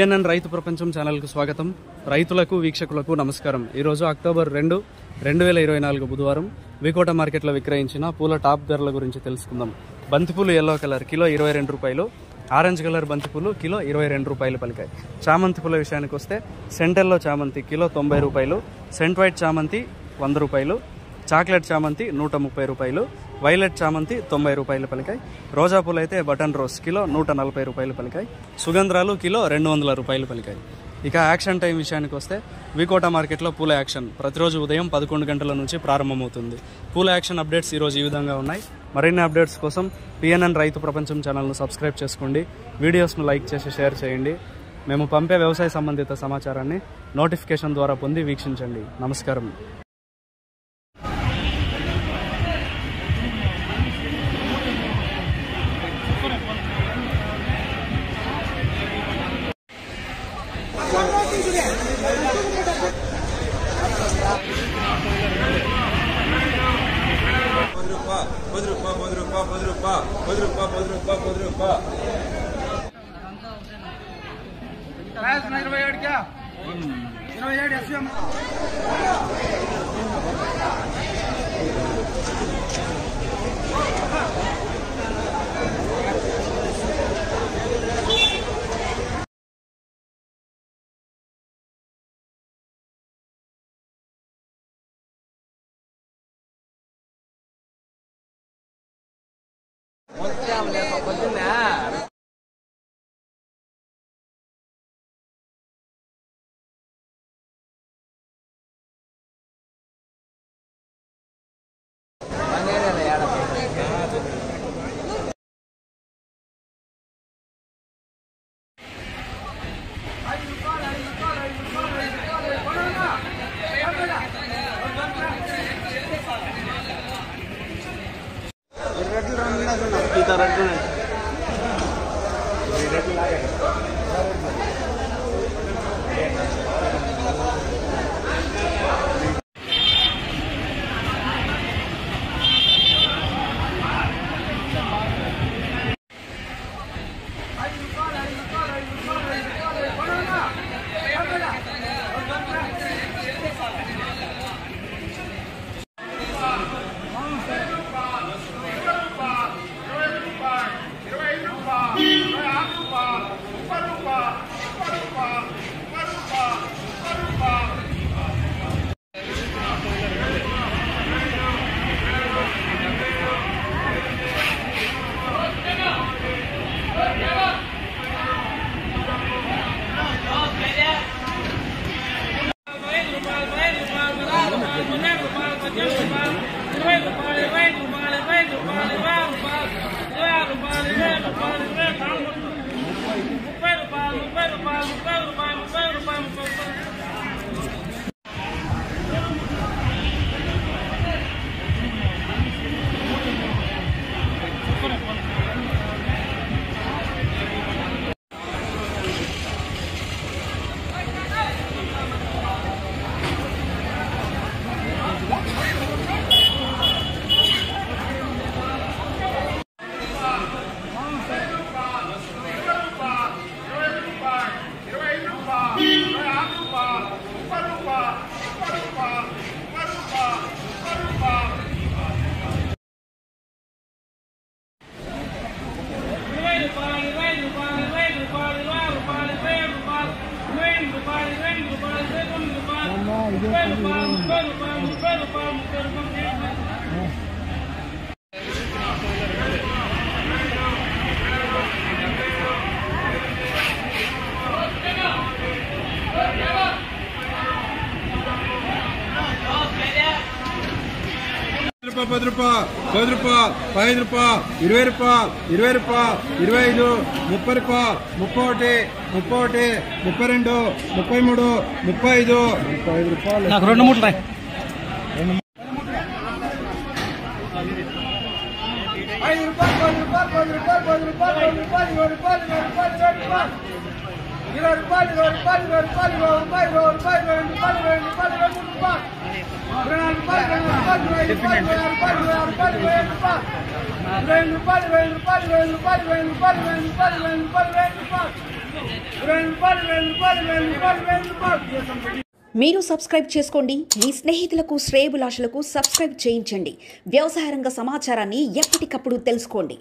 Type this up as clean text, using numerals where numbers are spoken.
PNN రైతు ప్రపంచం ఛానల్కు స్వాగతం. రైతులకు వీక్షకులకు నమస్కారం. ఈరోజు అక్టోబర్ 2, 2024 బుధవారం వికోట మార్కెట్లో విక్రయించిన పూల టాప్ ధరల గురించి తెలుసుకుందాం. బంతిపూలు ఎల్లో కలర్ కిలో 22 రూపాయలు, ఆరెంజ్ కలర్ బంతిపూలు కిలో 22 రూపాయలు పలికాయి. చామంతి పూల విషయానికి వస్తే సెంటెల్లో చామంతి కిలో 90 రూపాయలు, సెంట్ వైట్ చామంతి 100 రూపాయలు, చాక్లెట్ చామంతి 130 రూపాయలు, వైలెట్ చామంతి 90 రూపాయలు పలికాయి. రోజా పూలు అయితే బటన్ రోజ్ కిలో 140 రూపాయలు పలికాయి. సుగంధ్రాలు కిలో 200 రూపాయలు పలికాయి. ఇక యాక్షన్ టైం విషయానికి వస్తే వికోట మార్కెట్లో పూల యాక్షన్ ప్రతిరోజు ఉదయం 11 గంటల నుంచి ప్రారంభమవుతుంది. పూల యాక్షన్ అప్డేట్స్ ఈరోజు ఈ విధంగా ఉన్నాయి. మరిన్ని అప్డేట్స్ కోసం పిఎన్ఎన్ రైతు ప్రపంచం ఛానల్ను సబ్స్క్రైబ్ చేసుకోండి. వీడియోస్ను లైక్ చేసి షేర్ చేయండి. మేము పంపే వ్యవసాయ సంబంధిత సమాచారాన్ని నోటిఫికేషన్ ద్వారా పొంది వీక్షించండి. నమస్కారం. ₹10, ₹10, ₹5, ₹20, ₹20, ₹25, ₹30, ₹31, ₹31, ₹32, ₹33, ₹35. నాకు 2 మూటలు రాయి. ₹5, ₹10, ₹10, ₹10, ₹10, ₹10, ₹20, ₹20, ₹20, ₹20, మీరు సబ్స్క్రైబ్ చేసుకోండి. మీ స్నేహితులకు శ్రేయోభిలాషులకు సబ్స్క్రైబ్ చేయించండి. వ్యవసాయ రంగ సమాచారాన్ని ఎప్పటికప్పుడు తెలుసుకోండి.